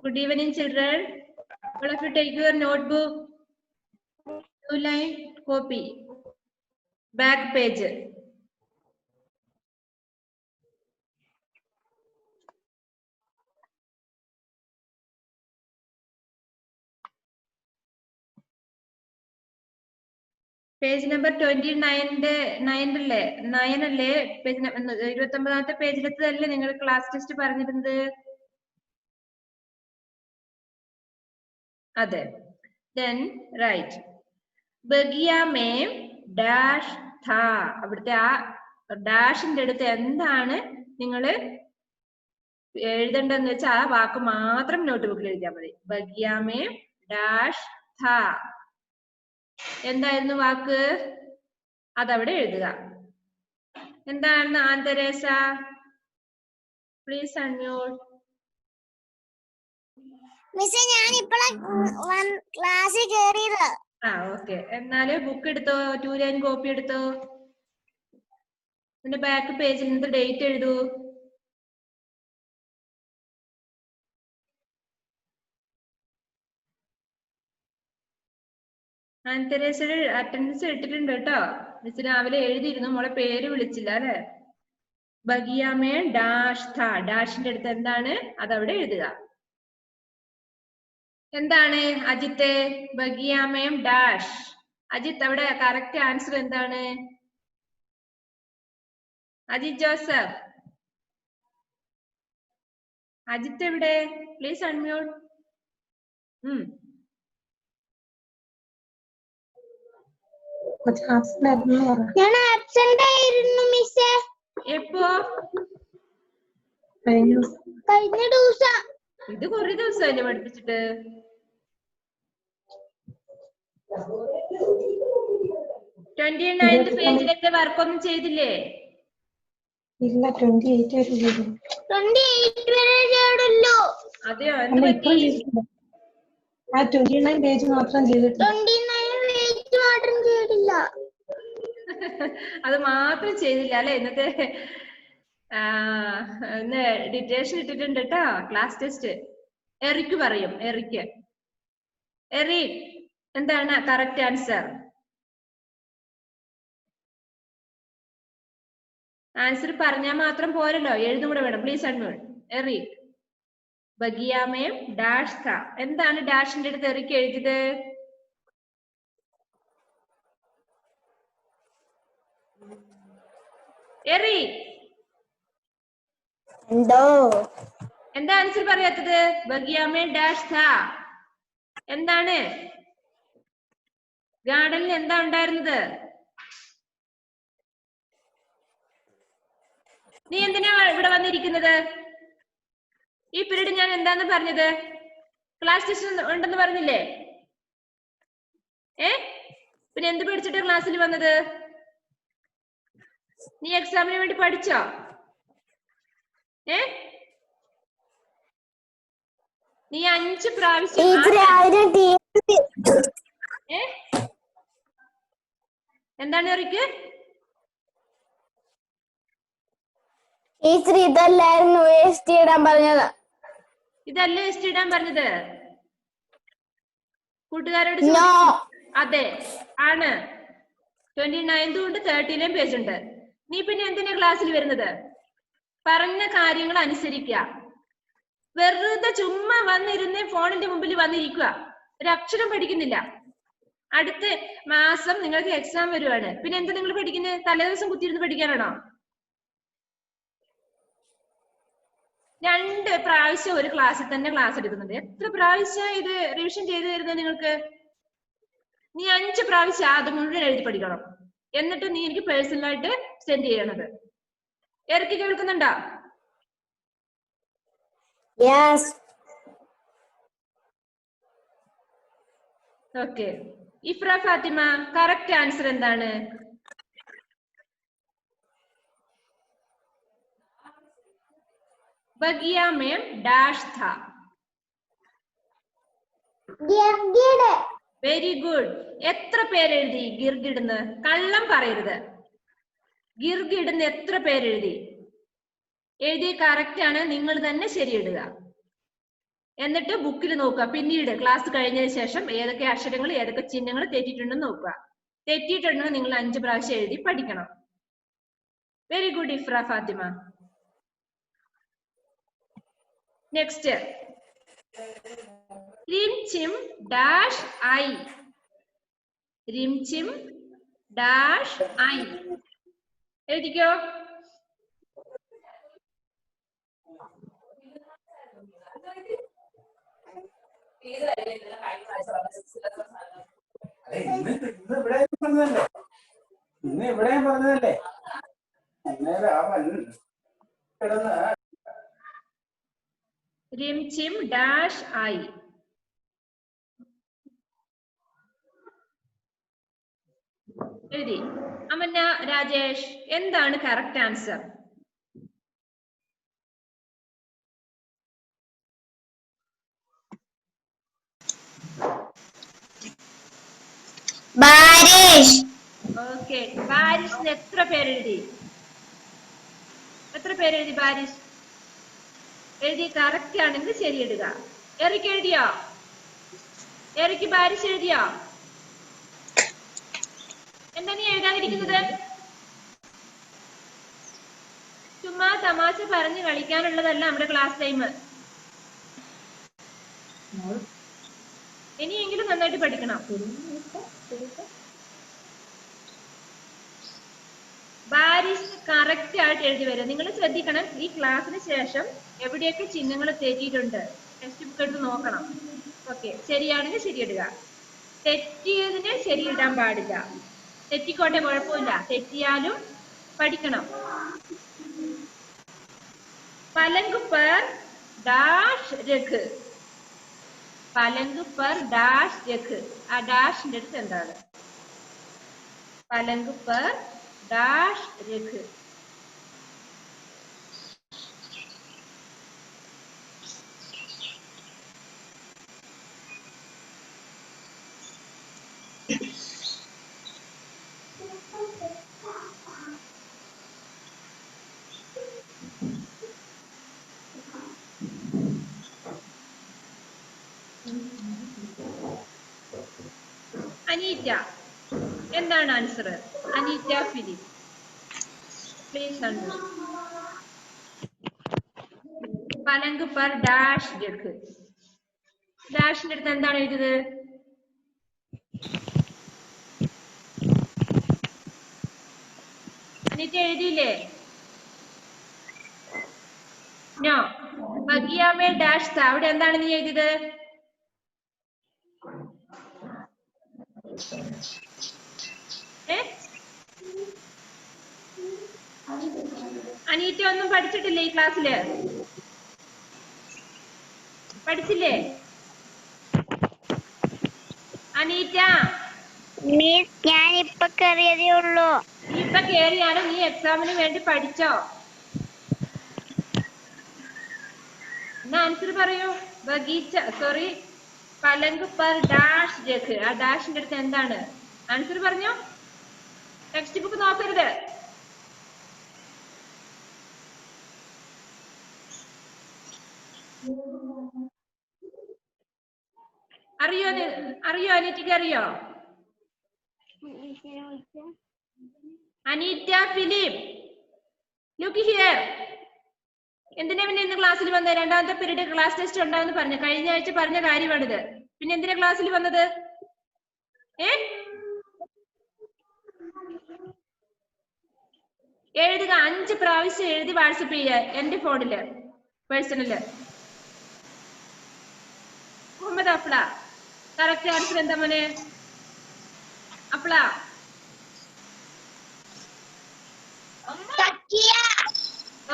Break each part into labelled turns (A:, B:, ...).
A: Good evening, children. All of you take your notebook, 2-line copy, back page. Page number 29 അല്ലേ 9 അല്ലേ page 29ാമത്തെ പേജിലെത്തല്ലേ നിങ്ങൾ class test പറഞ്ഞിരുന്നത്? അതെ. Then right. ബഗിയ മേം dash Tha. അവിടുത്തെ ആ ഡാഷിന്റെ അടുത്ത് എന്താണ് നിങ്ങൾ എഴുതേണ്ടതെന്ന് വെച്ചാൽ ആ വാക്ക് മാത്രം നോട്ട് ബുക്കിൽ എഴുതിയാൽ മതി. ബഗിയ മേം ഡാഷ് ഥാ. എന്തായിരുന്നു വാക്ക്? അതവിടെ എഴുതുക. എന്തായിരുന്നു ആന്തരേസ? Please unmute.
B: മിസ്സേ ഞാൻ ഇപ്പോഴാ ക്ലാസ്സിൽ കേറിയത്.
A: ഓക്കെ. എന്നാല് ബുക്ക് എടുത്തോ, 2-line കോപ്പി എടുത്തോ. ഇതിന്റെ ബാക്ക് പേജിൽ നിന്ന് ഡേറ്റ് എഴുതൂ. ആന്തരേസയുടെ അറ്റൻഡൻസ് ഇട്ടിട്ടുണ്ട് കേട്ടോ. മിസ് രാവിലെ എഴുതിയിരുന്നു, മോളെ പേര് വിളിച്ചില്ല അല്ലെ. ബഗിയാമേ ഡാഷ് ഥാ. ഡാഷിന്റെ അടുത്ത് എന്താണ് അതവിടെ എഴുതുക. എന്താണ് അജിത്ത്? ബഗിയാമേം ഡാഷ്. അജിത്ത് അവിടെ കറക്റ്റ് ആൻസർ എന്താണ്? അജിത് ജോസഫ്. അജിത്ത് എവിടെ? Please unmute.
B: ഞാൻ ആബ്സെന്റ് ആയിരുന്നു മിസ്സേ.
A: എപ്പോ?
B: കഴിഞ്ഞ ദിവസം.
A: ഇത് കുറെ ദിവസമല്ലേ പഠിപ്പിച്ചിട്ട്? പേജിലത്തെ വർക്കൊന്നും ചെയ്തില്ലേ?
C: ഇല്ല, 28
B: വരെ ചെയ്തുള്ളൂ.
A: അതെയോ? എന്ത് പറ്റി?
C: ആ 29 പേജ് മാത്രം ചെയ്തിട്ടില്ല.
B: 29 പേജ് മാത്രം ചെയ്തില്ല.
A: അത് മാത്രം ചെയ്തില്ല അല്ലെ? ഇന്നത്തെ ഇന്ന് ഡിറ്റേഷൻ ഇട്ടിട്ടുണ്ട് കേട്ടോ. ക്ലാസ് ടെസ്റ്റ് എറിക്ക് പറയും. എറിക്ക്. എറി എന്താണ് കറക്റ്റ് ആൻസർ? ആൻസർ പറഞ്ഞാൽ മാത്രം പോരല്ലോ, എഴുതും കൂടെ വേണം. Please unmute. എറി ബഗിയാമേം ഡാഷ് ഥാ. എന്താണ് ഡാഷിന്റെ അടുത്ത് എറിക്ക് എഴുതിയത്? എറി
B: എന്തോ
A: എന്താ ആൻസർ പറയാത്തത്? ബഗിയാമേ ഡാഷ് ഥാ. എന്താണ് ഗാർഡനിൽ എന്താ ഉണ്ടായിരുന്നത്? നീ എന്തിനാ ഇവിടെ വന്നിരിക്കുന്നത്? ഈ പീരീഡ് ഞാൻ എന്താന്ന് പറഞ്ഞത്? ക്ലാസ് ടെസ്റ്റ് ഉണ്ടെന്ന് പറഞ്ഞില്ലേ? പിന്നെ എന്ത് പഠിച്ചിട്ട് ക്ലാസ്സിൽ വന്നത്? നീ എക്സാമിന് വേണ്ടി പഠിച്ചോ? നീ 5 പ്രാവശ്യം എന്താണ് എറിക്ക്?
B: ഇതല്ലായിരുന്നു വേസ്റ്റ് ഇടാൻ പറഞ്ഞത്.
A: ഇതല്ലേ വേസ്റ്റ് ഇടാൻ പറഞ്ഞത്? കൂട്ടുകാരോട് അതെ ആണ്. 29 കൊണ്ട് 30 പേജ് ഉണ്ട്. നീ പിന്നെ എന്തിനാ ക്ലാസ്സിൽ വരുന്നത്? പറഞ്ഞ കാര്യങ്ങൾ അനുസരിക്കുക. വെറുതെ ചുമ്മാ വന്നിരുന്ന് ഫോണിന്റെ മുമ്പിൽ വന്നിരിക്കുക. ഒരു അക്ഷരം പഠിക്കുന്നില്ല. അടുത്ത മാസം നിങ്ങൾക്ക് എക്സാം വരുവാണ്. പിന്നെ എന്താ നിങ്ങൾ പഠിക്കുന്നത്? തലേദിവസം കുത്തിയിരുന്ന് പഠിക്കാനാണോ? 2 പ്രാവശ്യം ഒരു ക്ലാസ്സിൽ തന്നെ ക്ലാസ് എടുക്കുന്നുണ്ട്. എത്ര പ്രാവശ്യം ഇത് റിവിഷൻ ചെയ്ത് തരുന്നത് നിങ്ങൾക്ക്? നീ 5 പ്രാവശ്യം അത് മുഴുവൻ എഴുതി പഠിക്കണം. എന്നിട്ട് നീ എനിക്ക് പേഴ്സണലായിട്ട് സെൻഡ് ചെയ്യണത്. ഇറക്കി കേൾക്കുന്നുണ്ടോ? Okay. Ifra Fathima, correct answer എന്താണ്? ബഗിയ മേം ഡാഷ് ഥാ. Very good. എത്ര പേരെഴുതി ഗിർഗിഡ്ന്ന്? കള്ളം പറയരുത്. ഗിർഗിഡ്ന്ന് എത്ര പേരെഴുതി? എഴുതി കറക്റ്റ് ആണ്. നിങ്ങൾ തന്നെ ശരി ഇടുക. എന്നിട്ട് ബുക്കിൽ നോക്കുക. പിന്നീട് ക്ലാസ് കഴിഞ്ഞതിന് ശേഷം ഏതൊക്കെ അക്ഷരങ്ങൾ ഏതൊക്കെ ചിഹ്നങ്ങൾ തെറ്റിയിട്ടുണ്ടെന്ന് നോക്കുക. തെറ്റിയിട്ടുണ്ടെങ്കിൽ നിങ്ങൾ 5 പ്രാവശ്യം എഴുതി പഠിക്കണം. Very good Ifra Fathima. Next റിംചിം ഡാഷ് ഐ. റിംചിം ഡാഷ് ഐ എഴുതിക്കോ.
D: ഇന്ന് ഇവിടെ പറഞ്ഞതല്ലേ
A: റിംചിം ഡാഷ് ഐ. എഴുതി. അമന്ന രാജേഷ്, എന്താണ് കറക്റ്റ് ആൻസർ?
B: ബാരിഷ്.
A: ഓക്കെ, ബാരിഷിന് എത്ര പേരെഴുതി? എത്ര പേരെഴുതി ബാരിഷ്? എഴുതി. കറക്റ്റ് ആണെങ്കിൽ ശരി ഇടുക. എറിക്ക് എഴുതിയോ? എറിക്ക് ബാരിഷ് എഴുതിയോ? എന്താ നീ എഴുതാതിരിക്കുന്നത്? ചുമ്മാ തമാശ പറഞ്ഞ് കളിക്കാനുള്ളതല്ല നമ്മുടെ ക്ലാസ് ടൈം. ഇനിയെങ്കിലും നന്നായിട്ട് പഠിക്കണം. ബാരിഷ് കറക്റ്റ് ആയിട്ട് എഴുതി വരും. നിങ്ങൾ ശ്രദ്ധിക്കണം, ഈ ക്ലാസ്സിന് ശേഷം എവിടെയൊക്കെ ചിഹ്നങ്ങൾ തെറ്റിയിട്ടുണ്ട് ടെക്സ്റ്റ് ബുക്ക് എടുത്ത് നോക്കണം. ഓക്കെ, ശരിയാണെങ്കിൽ ശരിയിടുക. തെറ്റിയതിന് ശരിയിടാൻ പാടില്ല. തെറ്റിക്കോട്ടെ, കുഴപ്പമില്ല, തെറ്റിയാലും പഠിക്കണം. പലങ്ക് പർ ഡാഷ് രഖ്. പലങ്ക് പർ ഡാഷ് രഖ്. ആ ഡാഷിന്റെ അടുത്ത് എന്താണ്? പലങ്ക് പർ ഡാഷ് രഖ്. അനീറ്റ, എന്താണ് answer? Aneeta Philip, please unmute. പലങ്ക് പർ ഡാഷ് രഖ്. ഡാഷിന്റെ അടുത്ത് എന്താണ് എഴുതിയത്? അനീറ്റ എഴുതിയില്ലേ? നോ. ബഗിയാമേ ഡാഷ് താ. അവിടെ എന്താണ് നീ എഴുതിയത്? അനീറ്റ ഒന്നും പഠിച്ചിട്ടില്ലേ ഈ ക്ലാസ്സില്? പഠിച്ചില്ലേ അനീറ്റ?
B: മിസ്, ഞാൻ ഇപ്പൊ കയറിയതേ ഉള്ളൂ.
A: നീ ഇപ്പൊ കേറിയാലും നീ എക്സാമിന് വേണ്ടി പഠിച്ചോ? എന്നാ ആൻസർ പറയൂ. ബഗീച്ച, സോറി, പലങ്ക് പർ ഡാഷ് രഖ്. ആ ഡാഷിന്റെ അടുത്ത് എന്താണ്? ആൻസർ പറഞ്ഞോ. ടെക്സ്റ്റ് ബുക്ക് നോക്കരുത്. അറിയോ? അറിയോ അനീറ്റയ്ക്ക്? അറിയോ? Aneeta Philip, look here. എന്തിനാ പിന്നെ ഇന്ന് ക്ലാസ്സിൽ വന്നത്? രണ്ടാമത്തെ പീരീഡ് ക്ലാസ് ടെസ്റ്റ് ഉണ്ടാവുമെന്ന് പറഞ്ഞു. കഴിഞ്ഞ ആഴ്ച പറഞ്ഞ കാര്യമാണിത്. പിന്നെ എന്തിനാ ക്ലാസ്സിൽ വന്നത്? എഴുതുക. 5 പ്രാവശ്യം എഴുതി വാട്സപ്പ് ചെയ്യുക എന്റെ ഫോണില്, personal. Muhammad Afla, correct answer എന്താ മോനെ? അഫ്ല,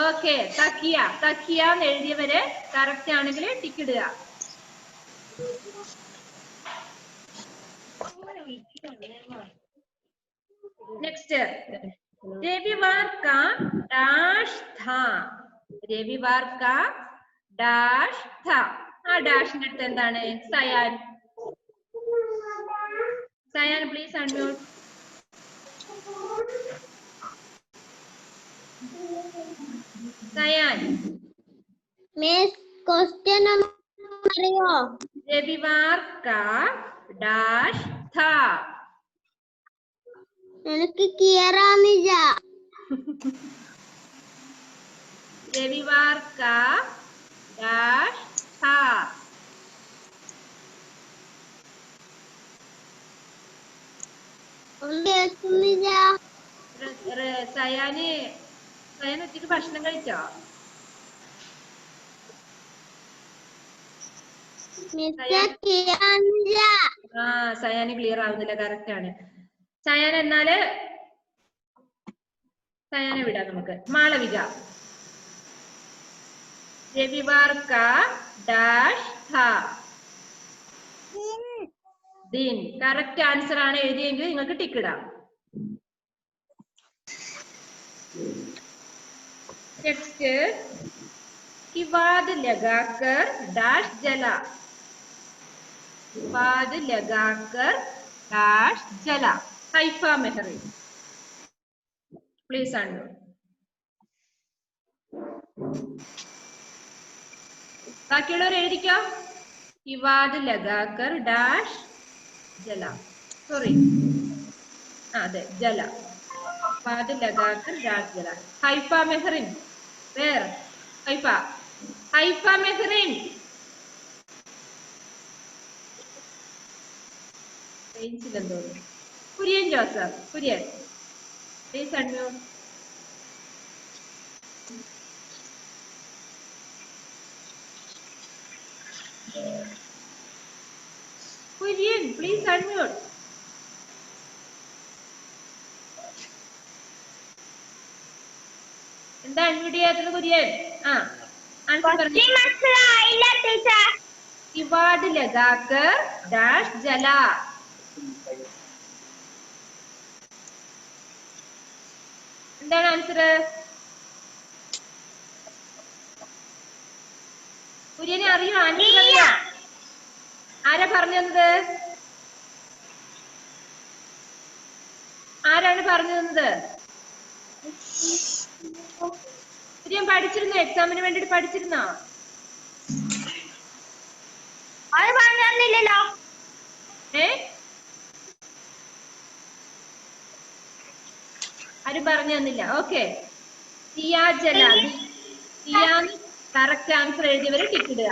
A: ഓക്കെ. തക്കിയ, തക്കിയ എന്ന് എഴുതിയവര് കറക്റ്റ് ആണെങ്കിൽ ടിക്ക് ഇടുക. നെക്സ്റ്റ്, രവിവാർ കാ ഡാഷ് ഥാ. രവിവാർ കാ ഡാഷ് ഥാ. ആ ഡാഷിന്റെ അടുത്ത് എന്താണ്? Cyan. Cyan, please unmute. Cyan.
B: Miss, question അറിയോ?
A: രവിവാർ കാ ഡാഷ് ഥാ.
B: എനിക്ക് ക്ലിയർ ആവുന്നില്ല.
A: രവിവാർ കാ ഡാഷ് ഥാ.
B: ഒന്നും കേൾക്കുന്നില്ല.
A: സയാന് ഉച്ചയ്ക്ക് ഭക്ഷണം കഴിച്ചോ? ആ സയാന് ക്ലിയർ ആവുന്നില്ല. കറക്റ്റ് ആണ് സയാൻ. എന്നാല് സയാനെ വിടാം നമുക്ക്. മാളവിക. രവിവാർ കാ ഡാഷ് ഥാ. ദിൻ. കറക്റ്റ് ആൻസർ ആണ് എഴുതിയെങ്കിൽ നിങ്ങൾക്ക് ടിക്ക് ഇടാം. നെക്സ്റ്റ് കിവാദ് ലഗാക്കർ ഡാഷ് ജല. കിവാദ് ലഗാക്കർ ഡാഷ് ജല. ഹൈഫ മെഹറിൻ. Please unmute. ബാക്കിയുള്ളവർ എഴുതിക്കോ. കിവാദ് ലഗാക്കർ ഡാഷ് ജല. സോറി, അതെ ജല. കിവാദ് ലഗാക്കർ ഡാഷ് ജല. ഹൈഫ മെഹറിൻ. വേർ ഹൈഫ? ഹൈഫ മെഹറിൻ. റേഞ്ചിലെന്തോ. Kurian Joseph. Kurian please unmute. Kurian please unmute. എന്താ അൺമ്യൂട്ട് ചെയ്യാത്തത് കുര്യൻ? ആൻസർ പറഞ്ഞു. കിവാദ് ലഗാക്കർ ഡാഷ് ജല. എന്താണ് ആൻസർ? കുര്യനെ അറിയോ? ആൻസർ അറിയോ? ആരാ പറഞ്ഞു തന്നത്? ആരാണ് പറഞ്ഞു തന്നത്? കുര്യൻ പഠിച്ചിരുന്നോ? എക്സാമിന് വേണ്ടിട്ട് പഠിച്ചിരുന്നോ?
B: അത് പറഞ്ഞു തന്നില്ലല്ലോ.
A: ആരും പറഞ്ഞു തന്നില്ല. ഓക്കെ. സിയാ ജല. സിയാന്ന് കറക്റ്റ് ആൻസർ എഴുതിയവര് ടിക്കിടുക.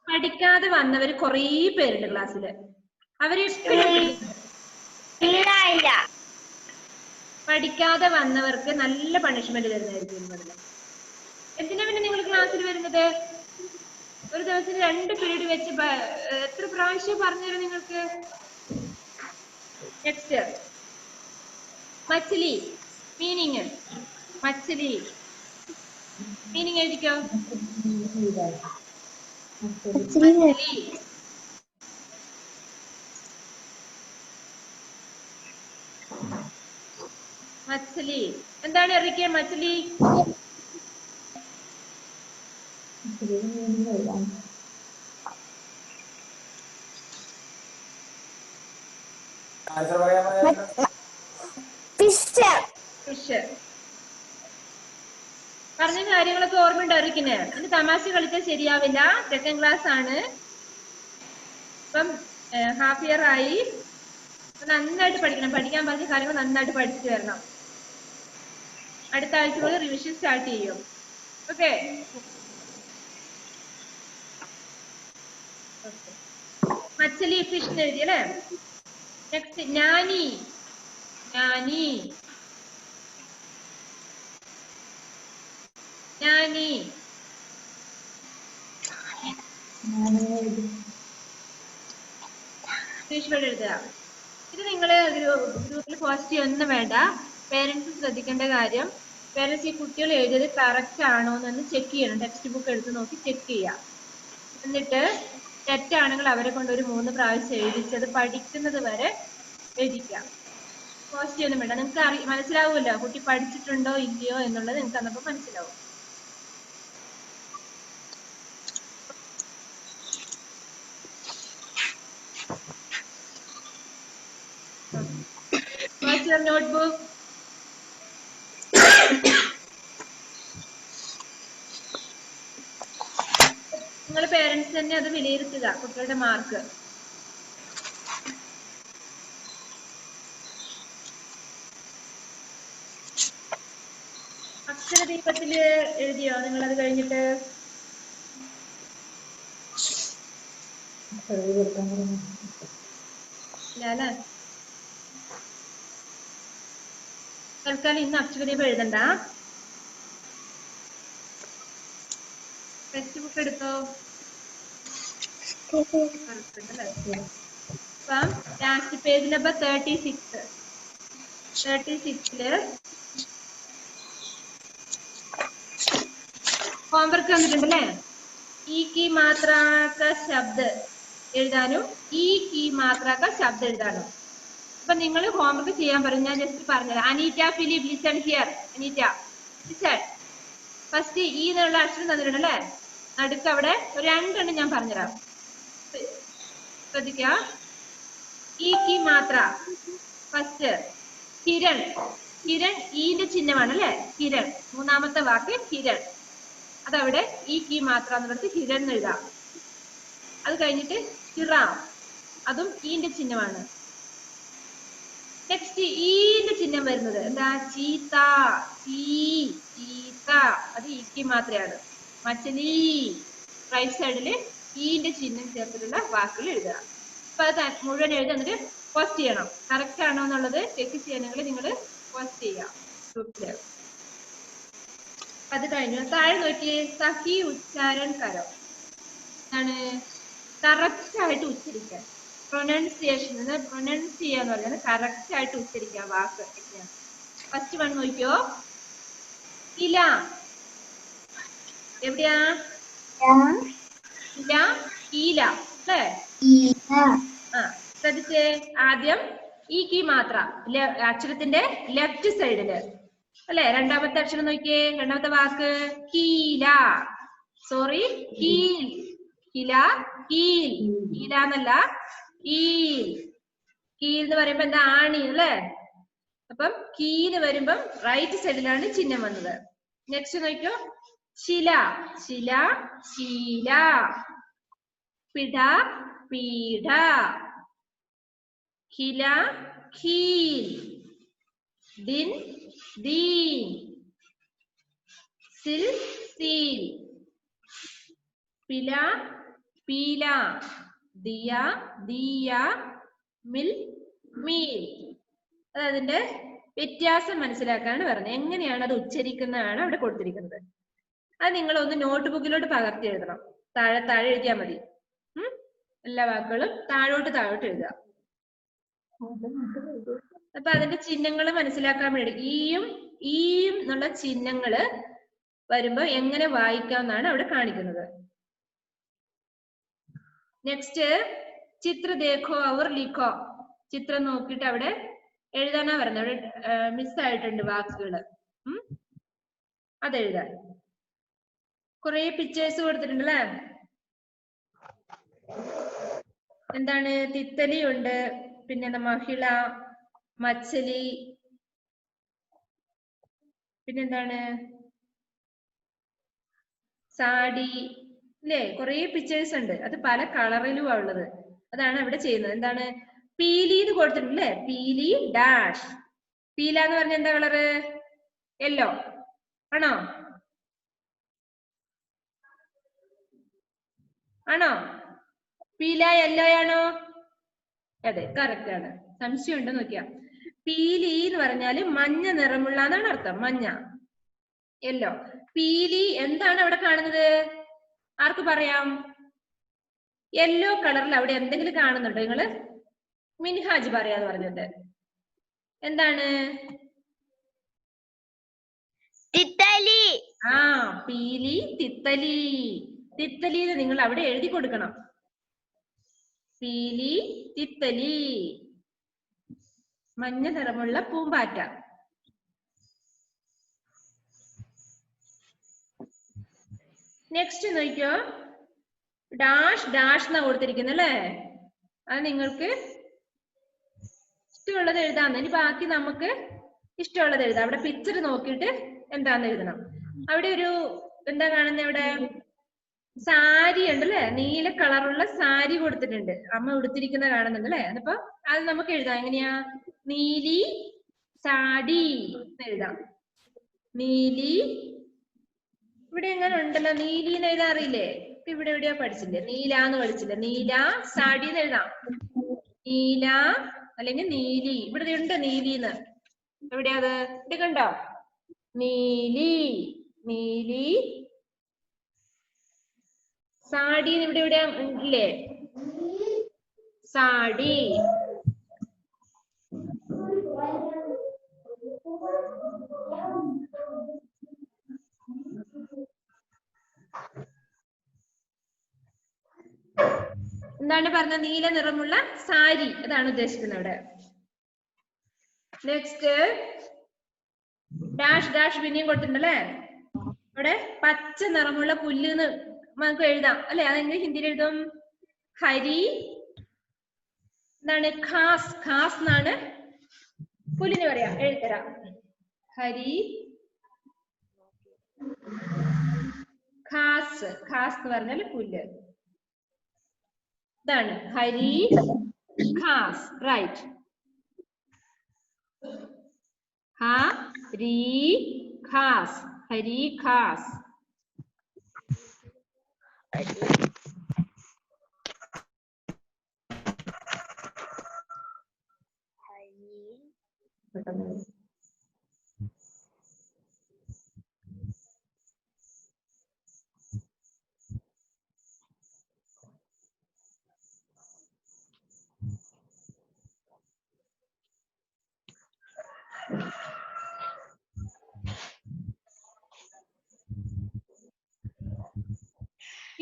A: പഠിക്കാതെ വന്നവര് കൊറേ പേരുണ്ട് ക്ലാസ്സില്. അവര് പഠിക്കാതെ വന്നവർക്ക് നല്ല പണിഷ്മെന്റ് തരുന്നതായിരിക്കും. എന്തിനാ പിന്നെ നിങ്ങൾ ക്ലാസ്സിൽ വരുന്നത്? ഒരു ദിവസം 2 പീരീഡ് വെച്ച് എത്ര പ്രാവശ്യം പറഞ്ഞുതരാം നിങ്ങൾക്ക്? നെക്സ്റ്റ് മച്ഛലി. മീനിങ് മച്ഛലി. മീനിങ് എഴുതിക്കോ. മച്ഛലി. മച്ഛലി എന്താണ് അറിയിക്കുക? മച്ഛലി ഫിഷ്. പറഞ്ഞ കാര്യങ്ങളൊക്കെ ഓർമ്മ ഉണ്ടായിരിക്കുന്നേ. ഇനി തമാശ കളിച്ചാൽ ശരിയാവില്ല. സെക്കൻഡ് ക്ലാസ് ആണ്. ഇപ്പം ഹാഫ് ഇയർ ആയി. നന്നായിട്ട് പഠിക്കണം. പഠിക്കാൻ പറഞ്ഞ കാര്യങ്ങൾ നന്നായിട്ട് പഠിച്ചു വരണം. അടുത്ത ആഴ്ച മുതൽ റിവിഷൻ സ്റ്റാർട്ട് ചെയ്യും. ഓക്കെ. മച്ഛലി ഫിഷ് എഴുതി അല്ലേ? നെക്സ്റ്റ് ഞാനി. ഞാനി. ഞാനി. ഇംഗ്ലീഷ് വേർഡ് എഴുതുക. ഇത് നിങ്ങള് ഗ്രൂപ്പിൽ പോസ്റ്റ് ഒന്നും വേണ്ട. പേരൻസ് ശ്രദ്ധിക്കേണ്ട കാര്യം, പേരൻസ് ഈ കുട്ടികൾ എഴുതിയത് കറക്റ്റ് ആണോ എന്ന് ചെക്ക് ചെയ്യണം. ടെക്സ്റ്റ് ബുക്ക് എടുത്ത് നോക്കി ചെക്ക് ചെയ്യാം. എന്നിട്ട് തെറ്റാണെങ്കിൽ അവരെ കൊണ്ട് ഒരു 3 പ്രാവശ്യം എഴുതിച്ചത് പഠിക്കുന്നത് വരെ എഴുതിക്കാം. പോസ്റ്റ് ചെയ്യൊന്നും വേണ്ട. നിങ്ങൾക്ക് മനസ്സിലാവുമല്ലോ കുട്ടി പഠിച്ചിട്ടുണ്ടോ ഇല്ലയോ എന്നുള്ളത്. നിങ്ങൾക്ക് അന്നപ്പോ മനസ്സിലാവും. What's your notebook? നിങ്ങൾ പേരൻസ് തന്നെ അത് വിലയിരുത്തുക കുട്ടികളുടെ മാർക്ക്. അക്ഷരദീപത്തില് എഴുതിയോ നിങ്ങൾ അത് കഴിഞ്ഞിട്ട്? ഇല്ല അല്ലേ? തൽക്കാലം ഇന്ന് അക്ഷരദീപം എഴുതണ്ട. ടെക്സ്റ്റ് ബുക്ക് എടുത്തോ. അപ്പം ലാസ്റ്റ് പേജ് നമ്പർ 36ല് ഹോംവർക്ക് വന്നിട്ടുണ്ടല്ലേ? ഈ की मात्रा का शब्द എഴുതാനും ഈ की मात्रा का शब्द എഴുതാനും. അപ്പൊ നിങ്ങൾ ഹോംവർക്ക് ചെയ്യാൻ പറയും. ഞാൻ ജസ്റ്റ് പറഞ്ഞുതരാം. Aneeta Philip listen here. Aneeta listen. First ഈ എന്നുള്ള അക്ഷരം തന്നിട്ടുണ്ടല്ലേ? നടുക്ക് അവിടെ ഒരു 2 എണ്ണം ഞാൻ പറഞ്ഞുതരാം. ശ്രദ്ധിക്ക. ഈ की मात्रा ഫസ്റ്റ് കിരൺ. കിരൺ ഈന്റെ ചിഹ്നമാണ് അല്ലെ? കിരൺ മൂന്നാമത്തെ വാക്ക് കിരൺ. അതവിടെ ഈ की मात्रा എന്നുള്ളത് ഹിരൺ എന്ന് എഴുതാം. അത് കഴിഞ്ഞിട്ട് ഹിറാം, അതും ഈന്റെ ചിഹ്നമാണ്. നെക്സ്റ്റ് ഈന്റെ ചിഹ്നം വരുന്നത് എന്താ? ചീത്ത. ചീത്ത അത് ഈ की മാത്രയാണ്. മച്ചലി റൈറ്റ് സൈഡില് ഈന്റെ ചിഹ്നം ചേർത്തിട്ടുള്ള വാക്കുകൾ എഴുതുക. അപ്പൊ അത് മുഴുവൻ എഴുതി എന്നിട്ട് പോസ്റ്റ് ചെയ്യണം. കറക്റ്റ് ആണോ എന്നുള്ളത് ചെക്ക് ചെയ്യണമെങ്കിൽ നിങ്ങൾ പോസ്റ്റ് ചെയ്യാം ഗ്രൂപ്പില്. അത് കഴിഞ്ഞു. താഴെ നോക്കിയേ. സഹി ഉച്ചാരൺ കരോ ആണ് കറക്റ്റ് ആയിട്ട് ഉച്ചരിക്കാൻ. പ്രൊനൗൺസിയേഷൻ പ്രൊനൗൺസ് ചെയ്യാന്ന് പറഞ്ഞാൽ കറക്റ്റ് ആയിട്ട് ഉച്ചരിക്കാം വാക്ക്. ഫസ്റ്റ് വൺ നോക്കിയോ. ഇല എവിടെയാ? ഇല ഈല അല്ലേ? ശ്രദ്ധിച്ചേ. ആദ്യം ഈ की मात्रा അക്ഷരത്തിന്റെ ലെഫ്റ്റ് സൈഡില് അല്ലെ? രണ്ടാമത്തെ അക്ഷരം നോക്കിയേ. രണ്ടാമത്തെ വാക്ക് കീല. സോറി, കീൽ. കില കീൽ. കീല എന്നല്ല, കീൽ. കീൽ എന്ന് പറയുമ്പോ എന്താ? ആണി അല്ലേ? അപ്പം കീല് വരുമ്പം റൈറ്റ് സൈഡിലാണ് ചിഹ്നം വന്നത്. നെക്സ്റ്റ് നോക്കിയോ. ശില. ശില ശീല. പിട പീഠ. ഖില ഖീൽ. ദിൻ ദീൻ. സിൽ സീൽ. പില പീല. ദിയ ദിയ. മിൽ മീൽ. അതിന്റെ വ്യത്യാസം മനസ്സിലാക്കാനാണ് പറഞ്ഞത്. എങ്ങനെയാണ് അത് ഉച്ചരിക്കുന്നതാണ് അവിടെ കൊടുത്തിരിക്കുന്നത്. അത് നിങ്ങൾ ഒന്ന് നോട്ട്ബുക്കിലോട്ട് പകർത്തി എഴുതണം. താഴെ താഴെ എഴുതിയാൽ മതി. എല്ലാ വാക്കുകളും താഴോട്ട് എഴുതുക. അപ്പൊ അതിന്റെ ചിഹ്നങ്ങൾ മനസ്സിലാക്കാൻ വേണ്ടി ഈയും എന്നുള്ള ചിഹ്നങ്ങള് വരുമ്പോ എങ്ങനെ വായിക്കാമെന്നാണ് അവിടെ കാണിക്കുന്നത്. നെക്സ്റ്റ് ചിത്ര ദേഖോ അവർ ലിഖോ. ചിത്രം നോക്കിയിട്ട് അവിടെ എഴുതാനാ പറഞ്ഞത്. അവിടെ മിസ്സായിട്ടുണ്ട് വാക്കുകള്. അതെഴുതാൻ കുറെ പിക്ചേഴ്സ് കൊടുത്തിട്ടുണ്ട് അല്ലേ? എന്താണ്? തിത്തലി ഉണ്ട്, പിന്നെ മഹിള, മച്ചലി, പിന്നെന്താണ്? സാഡി അല്ലേ? കുറെ പിക്ചേഴ്സ് ഉണ്ട്. അത് പല കളറിലുമാണ് ഉള്ളത്. അതാണ് അവിടെ ചെയ്യുന്നത്. എന്താണ്? പീലി എന്ന് കൊടുത്തിട്ടുണ്ട് അല്ലേ? പീലി ഡാഷ്. പീല എന്ന് പറഞ്ഞ എന്താ കളറ്? യെല്ലോ ആണോ? ആണോ? പീല യെല്ലോ ആണോ? അതെ, കറക്റ്റ് ആണ്. സംശയം ഉണ്ടോ നോക്കിയാ. പീലി എന്ന് പറഞ്ഞാല് മഞ്ഞ നിറമുള്ള എന്നാണ് അർത്ഥം. മഞ്ഞ, യെല്ലോ. പീലി എന്താണ് അവിടെ കാണുന്നത്? ആർക്ക് പറയാം? യെല്ലോ കളറിൽ അവിടെ എന്തെങ്കിലും കാണുന്നുണ്ടോ നിങ്ങള്? മിൻഹാജ് പറയാന്ന് പറഞ്ഞിട്ട്. എന്താണ്?
B: തിത്തലി.
A: ആ, പീലി തിത്തലി. തിത്തലി നിങ്ങൾ അവിടെ എഴുതി കൊടുക്കണം. പീലി തിത്തലി, മഞ്ഞ നിറമുള്ള പൂമ്പാറ്റ. നെക്സ്റ്റ് നോക്കിയോ. ഡാഷ് ഡാഷ് എന്നാ കൊടുത്തിരിക്കുന്നത് അല്ലേ? അത് നിങ്ങൾക്ക് ഇഷ്ടമുള്ളത് എഴുതാന്ന്. ഇനി ബാക്കി നമുക്ക് ഇഷ്ടമുള്ളത് എഴുതാം. അവിടെ പിക്ചർ നോക്കിയിട്ട് എന്താന്ന് എഴുതണം. അവിടെ ഒരു എന്താ കാണുന്നത്? അവിടെ സാരി ഉണ്ടല്ലേ, നീല കളറുള്ള സാരി കൊടുത്തിട്ടുണ്ട്, അമ്മ ഉടുത്തിരിക്കുന്ന കാണുന്നുണ്ട് അല്ലെ. അപ്പൊ അത് നമുക്ക് എഴുതാം എങ്ങനെയാ, നീലി സാടി എന്ന് എഴുതാം. നീലി, ഇവിടെ എങ്ങനെ ഉണ്ടല്ലോ, നീലി എന്ന് എഴുതാൻ അറിയില്ലേ? ഇവിടെ എവിടെയാ പഠിച്ചില്ലേ, നീല എന്ന് പഠിച്ചില്ലേ, നീല സാടി എന്ന് എഴുതാം. നീല അല്ലെങ്കിൽ നീലി, ഇവിടെ ഉണ്ട് നീലിന്ന്, എവിടെയാ അത്, ഇത് കണ്ടോ, നീലി, നീലി സാടി ഇവിടെ എവിടെയാ ഇല്ലേ, സാടി. എന്താണ് പറഞ്ഞ, നീല നിറമുള്ള സാരി, അതാണ് ഉദ്ദേശിക്കുന്നത് ഇവിടെ. നെക്സ്റ്റ് ഡാഷ് ഡാഷ് പിന്നെയും കൊടുത്തിട്ടുണ്ടല്ലേ. ഇവിടെ പച്ച നിറമുള്ള പുല്ല് നമുക്ക് എഴുതാം അല്ലെ, അതെങ്ങനെ ഹിന്ദിയിൽ എഴുതും, ഹരി എന്താണ്, ഖാസ്, ഖാസ് എന്നാണ് പുല്ലിന് പറയാ, എഴുതരാം. ഹരി ഖാസ്, ഖാസ് എന്ന് പറഞ്ഞാൽ പുല്ല്, ഇതാണ് ഹരി ഖാസ്, റൈറ്റ്. ഹരി ഖാസ്, ഹരി ഖാസ്.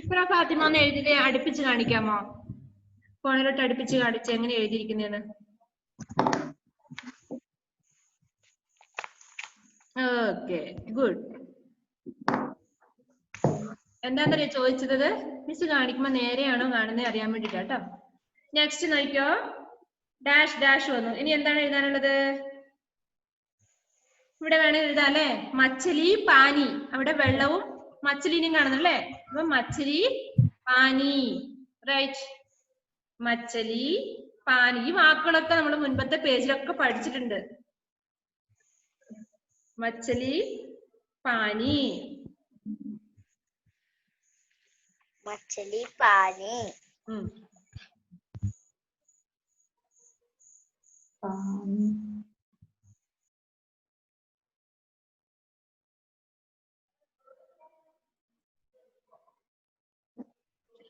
A: ഇപ്പഴാ ഫാത്തിമ ഒന്ന് എഴുതിട്ട് അടുപ്പിച്ച് കാണിക്കാമോ, ഫോണിലോട്ട് അടുപ്പിച്ച് കാണിച്ച് എങ്ങനെ എഴുതിയിരിക്കുന്നേന്ന്. Okay, good. എന്താന്നറിയോ ചോദിച്ചത്, മിസ് കാണിക്കുമ്പോ നേരെയാണോ കാണുന്നത് അറിയാൻ വേണ്ടിട്ടാ കേട്ടോ. നെക്സ്റ്റ് നോക്കിയോ, ഡാഷ് ഡാഷ് വന്നു. ഇനി എന്താണ് എഴുതാനുള്ളത്, ഇവിടെ വേണേ എഴുതാം അല്ലെ, മച്ചലി പാനി, അവിടെ വെള്ളവും മച്ചലിനെയും കാണുന്നല്ലേ, അപ്പൊ മച്ചലി പാനി, റൈറ്റ്. മച്ചലി പാനി, ഈ വാക്കുകളൊക്കെ നമ്മൾ മുൻപത്തെ പേജിലൊക്കെ പഠിച്ചിട്ടുണ്ട്. മച്ചലി പാനി,
B: മച്ചലി പാനി.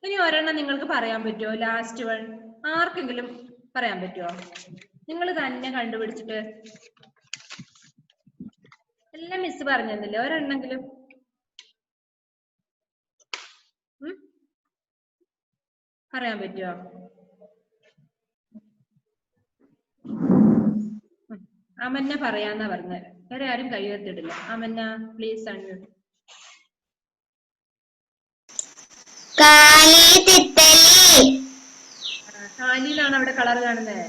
A: ഇനി ഒരെണ്ണം നിങ്ങൾക്ക് പറയാൻ പറ്റുമോ, ലാസ്റ്റ് വൺ ആർക്കെങ്കിലും പറയാൻ പറ്റുമോ, നിങ്ങൾ തന്നെ കണ്ടുപിടിച്ചിട്ട്. എല്ലാം മിസ് പറഞ്ഞു തന്നില്ലേ, ഒരെണ്ണെങ്കിലും പറയാൻ പറ്റുമോ? അമന്ന പറയാന്നാ പറഞ്ഞത്, വേറെ ആരും കൈവത്തിട്ടില്ല. അമന്ന പ്ലീസ് അൺമ്യൂട്ട്.
B: കാലി തിത്തലി.
A: കാലിയിലാണ് അവിടെ കളർ കാണുന്നത്.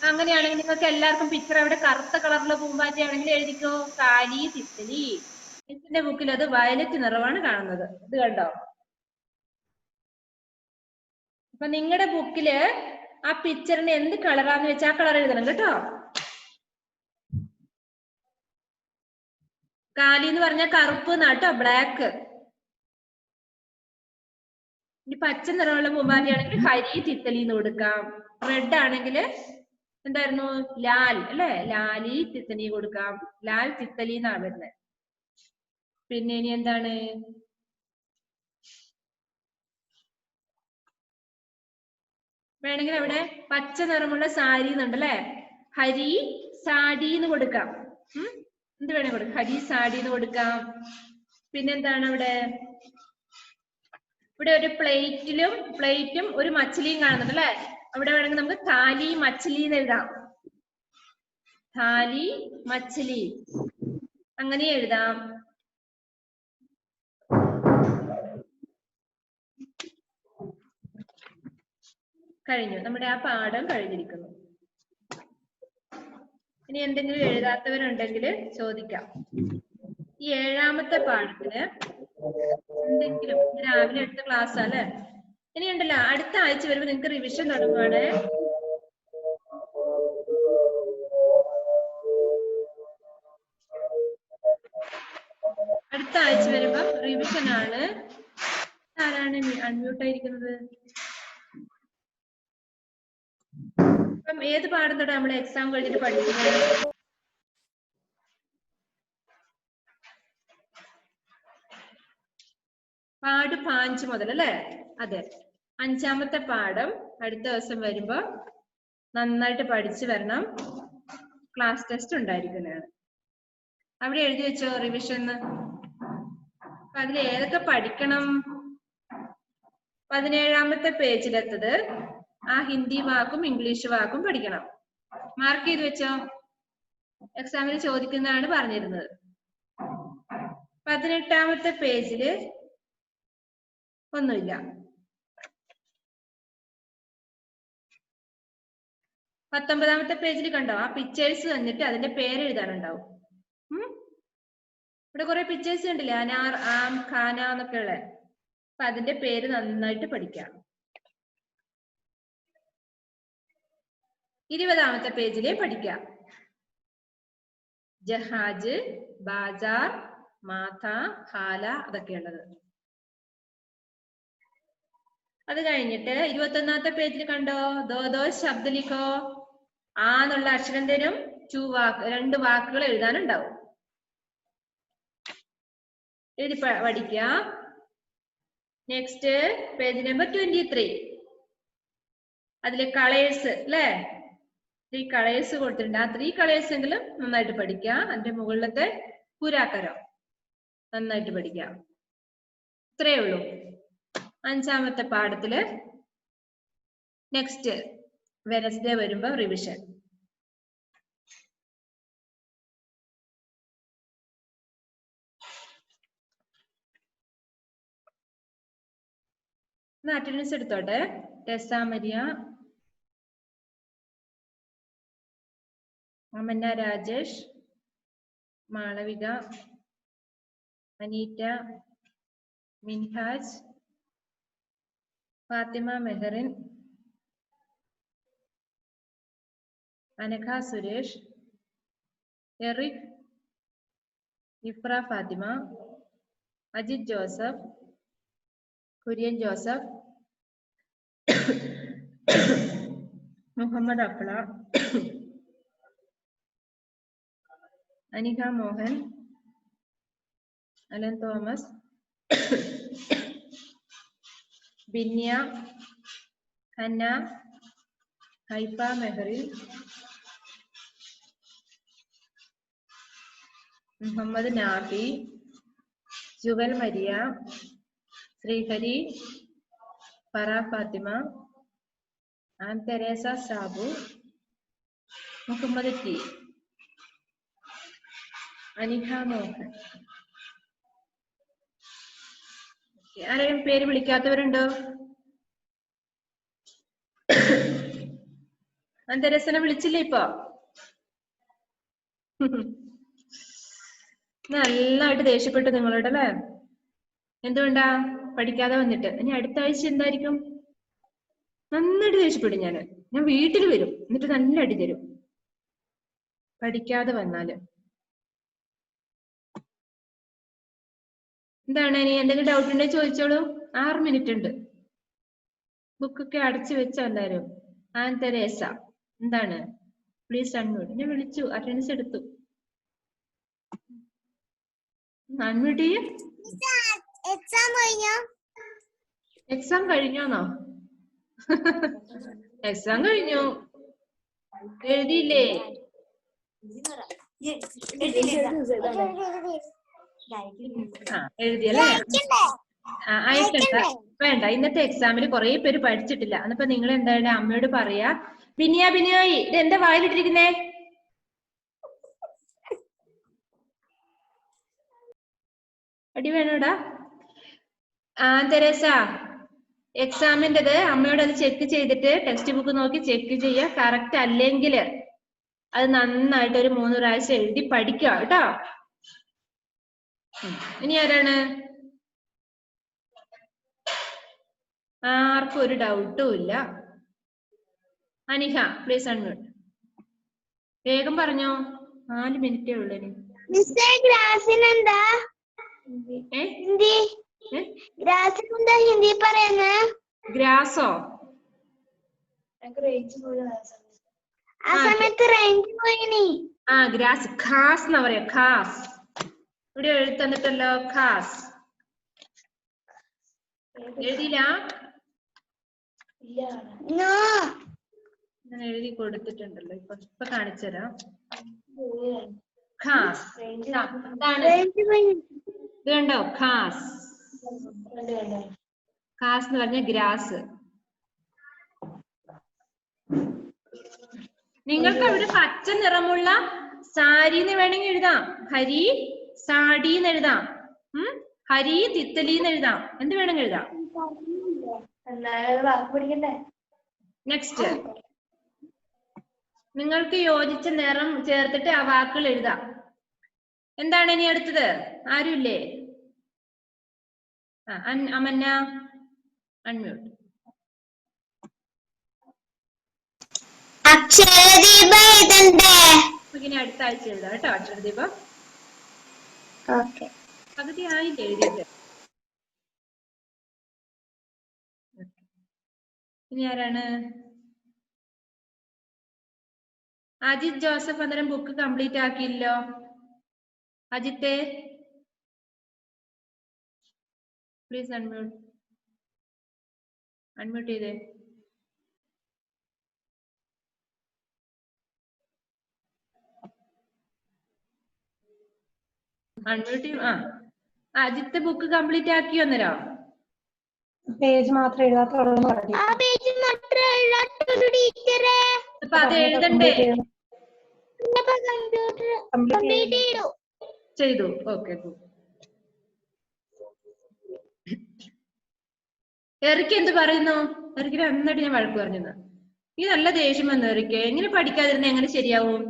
A: അങ്ങനെയാണെങ്കിൽ നിങ്ങൾക്ക് എല്ലാവർക്കും പിക്ചർ അവിടെ കറുത്ത കളറിലെ പൂമ്പാറ്റ ആണെങ്കിൽ എഴുതിക്കോ, കാലി തിത്തലി. മിസ്സിന്റെ ബുക്കിൽ അത് വയലറ്റ് നിറമാണ് കാണുന്നത്, ഇത് കണ്ടോ. അപ്പൊ നിങ്ങളുടെ ബുക്കില് ആ പിക്ചറിന് എന്ത് കളറാന്ന് വെച്ചാൽ ആ കളർ എഴുതണം കേട്ടോ. കാലി എന്ന് പറഞ്ഞാൽ കറുപ്പ് എന്നാട്ടോ, ബ്ലാക്ക്. ഇനി പച്ച നിറമുള്ള പൂമ്പാറ്റയാണെങ്കിൽ ഹരി തിത്തലി എന്ന് കൊടുക്കാം. റെഡ് ആണെങ്കിൽ എന്തായിരുന്നു, ലാൽ അല്ലെ, ലാലി തിത്തലി കൊടുക്കാം. ലാൽ തിത്തലി എന്നാണ് വരുന്നത്. പിന്നെ ഇനി എന്താണ്, വേണമെങ്കിൽ അവിടെ പച്ച നിറമുള്ള സാരി എന്നുണ്ടല്ലേ, ഹരി സാഡി എന്ന് കൊടുക്കാം. എന്ത് വേണേ കൊടുക്കാം, ഹരി സാഡി എന്ന് കൊടുക്കാം. പിന്നെന്താണ് അവിടെ, ഇവിടെ ഒരു പ്ലേറ്റും ഒരു മച്ചിലിയും കാണുന്നുണ്ട് അല്ലെ, അവിടെ വേണമെങ്കിൽ നമുക്ക് താലി മച്ചിലി എന്ന് എഴുതാം. താലി മച്ചിലി അങ്ങനെ എഴുതാം. കഴിഞ്ഞു, നമ്മുടെ ആ പാഠം കഴിഞ്ഞിരിക്കുന്നു. ഇനി എന്തെങ്കിലും എഴുതാത്തവരുണ്ടെങ്കിൽ ചോദിക്കാം. ഈ 7ാമത്തെ പാഠത്തിന് എന്തെങ്കിലും രാവിലെ എടുത്ത ക്ലാസ് അല്ലേ? ഇനി ഉണ്ടല്ലോ അടുത്ത ആഴ്ച വരുമ്പോ നിങ്ങക്ക് റിവിഷൻ തുടങ്ങുവാണ്. അടുത്ത ആഴ്ച വരുമ്പോ റിവിഷൻ ആണ്. ആരാണ് അൺമ്യൂട്ട് ആയിരിക്കുന്നത്? അപ്പം ഏത് പാഠം തൊട്ടാ നമ്മള് എക്സാം കഴിഞ്ഞിട്ട് പഠിക്കുന്നത്? പാഠ് 5 മുതൽ അല്ലേ? അതെ, 5ാമത്തെ പാഠം അടുത്ത ദിവസം വരുമ്പോ നന്നായിട്ട് പഠിച്ചു വരണം. ക്ലാസ് ടെസ്റ്റ് ഉണ്ടായിരിക്കുന്നതാണ്. അവിടെ എഴുതി വെച്ചോ റിവിഷൻ. അപ്പൊ അതിൽ ഏതൊക്കെ പഠിക്കണം? 17ാമത്തെ പേജിലെത്തത് ആ ഹിന്ദി വാക്കും ഇംഗ്ലീഷ് വാക്കും പഠിക്കണം. മാർക്ക് ചെയ്ത് വെച്ചോ. എക്സാമിന് ചോദിക്കുന്നതാണ് പറഞ്ഞിരുന്നത്. 18ാമത്തെ പേജില് ഒന്നുമില്ല. 19ാമത്തെ പേജിൽ കണ്ടോ? ആ പിക്ചേഴ്സ് തന്നിട്ട് അതിന്റെ പേര് എഴുതാനുണ്ടാവും. ഇവിടെ കുറെ പിക്ചേഴ്സ് കണ്ടില്ലേ? അനാർ, ആം, ഖാന എന്നൊക്കെ ഉള്ള. അപ്പൊ അതിന്റെ പേര് നന്നായിട്ട് പഠിക്കാം. 20ാമത്തെ പേജിലെ പഠിക്കാം. ജഹാജ്, ബാജാർ, മാഥ, ഹാല അതൊക്കെയുള്ളത്. അത് കഴിഞ്ഞിട്ട് 21ാമത്തെ പേജിൽ കണ്ടോ? ദോ ശബ്ദ ലിഖോ. ആ എന്നുള്ള അക്ഷരം തരും. 2 വാക്കുകൾ എഴുതാനുണ്ടാവും. എഴുതി പഠിക്കാം. Next page number 23. അതിലെ കളേഴ്സ് അല്ലേ? 3 കളേഴ്സ് കൊടുത്തിട്ടുണ്ട്. ആ 3 കളേഴ്സ് എങ്കിലും നന്നായിട്ട് പഠിക്കാം. അതിന്റെ മുകളിലത്തെ പുരാക്കരം നന്നായിട്ട് പഠിക്കാം. ഇത്രയേ ഉള്ളൂ 5ാമത്തെ പാഠത്തില്. നെക്സ്റ്റ് വെനസ്ഡേ വരുമ്പോ റിവിഷൻ. അറ്റൻഡൻസ് എടുത്തോട്ടെ. ടെസ മരിയ, അമന്ന രാജേഷ്, മാളവിക, അനീറ്റ, മിൻഹാജ്, ഫാത്തിമ മെഹറിൻ, അനഘ സുരേഷ്, എറിക്, ഇഫ്ര ഫാത്തിമ, അജിത് ജോസഫ്, കുര്യൻ ജോസഫ്, മുഹമ്മദ് അഫ്ല, അനിക മോഹൻ, അലൻ തോമസ്, ബിന്യ, ഹന്ന, ഹൈഫ മെഹറിൻ, മുഹമ്മദ് നാഫി, ജുവൽ മരിയ, ശ്രീഹരി, ഫറ ഫാത്തിമ, ആൻ തെരേസ സാബു, മുഹമ്മദ് ടി, അനിഹ മോഹൻ. ആരെയും പേര് വിളിക്കാത്തവരുണ്ടോ? അന്തരസനെ വിളിച്ചില്ലേ ഇപ്പൊ? നന്നായിട്ട് ദേഷ്യപ്പെട്ടു നിങ്ങളോട് അല്ലേ? എന്തുകൊണ്ടാ? പഠിക്കാതെ വന്നിട്ട്. ഇനി അടുത്ത ആഴ്ച എന്തായിരിക്കും? നന്നായിട്ട് ദേഷ്യപ്പെടും ഞാൻ വീട്ടിൽ വരും, എന്നിട്ട് നല്ല അടി തരും പഠിക്കാതെ വന്നാല്. എന്താണ് ഇനി എന്തെങ്കിലും ഡൗട്ട് ഉണ്ടെങ്കിൽ ചോദിച്ചോളൂ. 6 മിനിറ്റ് ഉണ്ട്. ബുക്കൊക്കെ അടച്ചു വെച്ചോ എല്ലാരും? ആൻ തെരേസ എന്താണ്? Please unmute. ഞാൻ വിളിച്ചു, അറ്റൻഡൻസ് എടുത്തു. അൺമ്യൂട്ട് ചെയ്യും. എക്സാം കഴിഞ്ഞോന്നോ? എക്സാം കഴിഞ്ഞു. എഴുതിയില്ലേ? എഴുതിയല്ലേ? അയക്കണ്ട, വേണ്ട. ഇന്നത്തെ എക്സാമിന് കുറെ പേര് പഠിച്ചിട്ടില്ല. എന്നിപ്പോ നിങ്ങൾ എന്താണ് അമ്മയോട് പറയാ, ബിനിയായി ഇത് എന്താ വായിലിട്ടിരിക്കുന്നേ? അടി വേണോടാ? തെരേസ, എക്സാമിൻ്റെത് അമ്മയോട് അത് ചെക്ക് ചെയ്തിട്ട് ടെക്സ്റ്റ് ബുക്ക് നോക്കി ചെക്ക് ചെയ്യുക. കറക്റ്റ് അല്ലെങ്കിൽ അത് നന്നായിട്ട് ഒരു 3 പ്രാവശ്യം എഴുതി പഠിക്കുക കേട്ടോ. ഇനി ആരാണ്? ആർക്കും ഒരു ഡൗട്ടും ഇല്ല. Aniha please unmute. വേഗം പറഞ്ഞോ, 4 മിനിറ്റേ ഉള്ളൂ ഇനി.
B: ഗ്രാസിനെന്താ ഹിന്ദി? ഗ്രാസിനെന്താ ഹിന്ദി പറയുന്നേ?
A: ഗ്രാസോ?
B: ആ സമയത്ത് റേഞ്ച് പോയിനി.
A: ഗ്രാസ്. ഖാസ് എന്നാ പറയാ, ഖാസ്. ഇവിടെ എഴുതി തന്നിട്ടല്ലോ, ഖാസ്. എഴുതിയില്ല? ഞാൻ എഴുതി കൊടുത്തിട്ടുണ്ടല്ലോ, ഇപ്പൊ കാണിച്ചുതരാം. ഖാസ്. ഇത് കണ്ടോ, ഖാസ്. ഖാസ് എന്ന് പറഞ്ഞ ഗ്രാസ്. നിങ്ങൾക്ക് അവിടെ പച്ച നിറമുള്ള സാരി എന്ന് വേണമെങ്കിൽ എഴുതാം. ഹരി സാടി എന്ന് എഴുതാം. ഹരി തിത്തലി എന്ന് എഴുതാം. എന്ത് വേണമെങ്കിൽ എഴുതാം. നെക്സ്റ്റ്, നിങ്ങൾക്ക് യോജിച്ച നിറം ചേർത്തിട്ട് ആ വാക്കുകൾ എഴുതാം. എന്താണ് ഇനി അടുത്തത്? ആരുമില്ലേ? അമന്ന അൺമ്യൂട്ട്.
B: അക്ഷരദീപം എഴുതണ്ടേ?
A: ഇനി അടുത്ത ആഴ്ച എഴുതാം കേട്ടോ അക്ഷരദീപം. പകുതി ആയില്ലേ എഴുതിയിട്ട്? ഇനി ആരാണ്? അജിത് ജോസഫ് അന്നേരം ബുക്ക് കംപ്ലീറ്റ് ആക്കിയില്ലോ. അജിത്തെ പ്ലീസ് അൺമ്യൂട്ട്. അൺമ്യൂട്ട് ചെയ്തേ. അൺമ്യൂട്ട്. അജിത്ത് ബുക്ക് കംപ്ലീറ്റ് ആക്കിയോ അന്നേരം?
C: പേജ് മാത്രം എഴുതാത്തുള്ളൂ.
A: അപ്പൊ അത് എഴുതണ്ടേ? ചെയ്തു. ഓക്കെ. എറിക്ക് എന്ത് പറയുന്നു? എറിക്കിന് നന്നായിട്ട് ഞാൻ വഴക്ക് പറഞ്ഞത്. ഈ നല്ല ദേഷ്യം വന്നു എറിക്ക്. എങ്ങനെ പഠിക്കാതിരുന്ന എങ്ങനെ ശരിയാവും?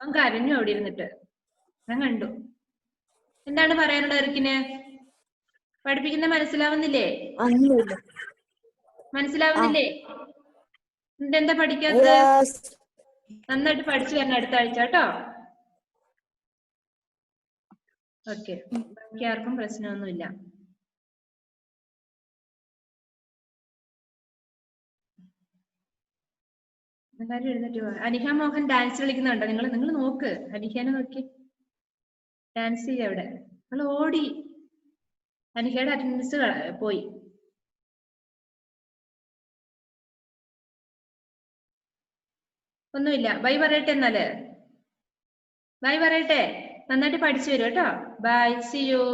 A: അവൻ കരഞ്ഞു അവിടെ ഇരുന്നിട്ട്, ഞാൻ കണ്ടു. എന്താണ് പറയാനുള്ളത് എറിക്കിന്? പഠിപ്പിക്കുന്ന മനസ്സിലാവുന്നില്ലേ? മനസ്സിലാവുന്നില്ലേ? എന്താ പഠിക്കാത്തത്? നന്നായിട്ട് പഠിച്ചു വരണം അടുത്ത ആഴ്ച കേട്ടോ. ഓക്കെ, ബാക്കി ആർക്കും പ്രശ്നമൊന്നുമില്ല. എല്ലാരും എഴുന്നേറ്റ് പോവാ. അനിഹ മോഹൻ ഡാൻസ് കളിക്കുന്നുണ്ടോ? നിങ്ങൾ നോക്ക്, അനിഹനെ നോക്കി ഡാൻസ് ചെയ്യ. അവിടെ നിങ്ങൾ ഓടി. അനിഹയുടെ അറ്റൻഡൻസ് പോയി. ഒന്നുമില്ല. ബൈ പറയട്ടെ എന്നാല്. ബൈ പറയട്ടെ. നന്നായിട്ട് പഠിച്ചു വരും കേട്ടോ. Bye, see U.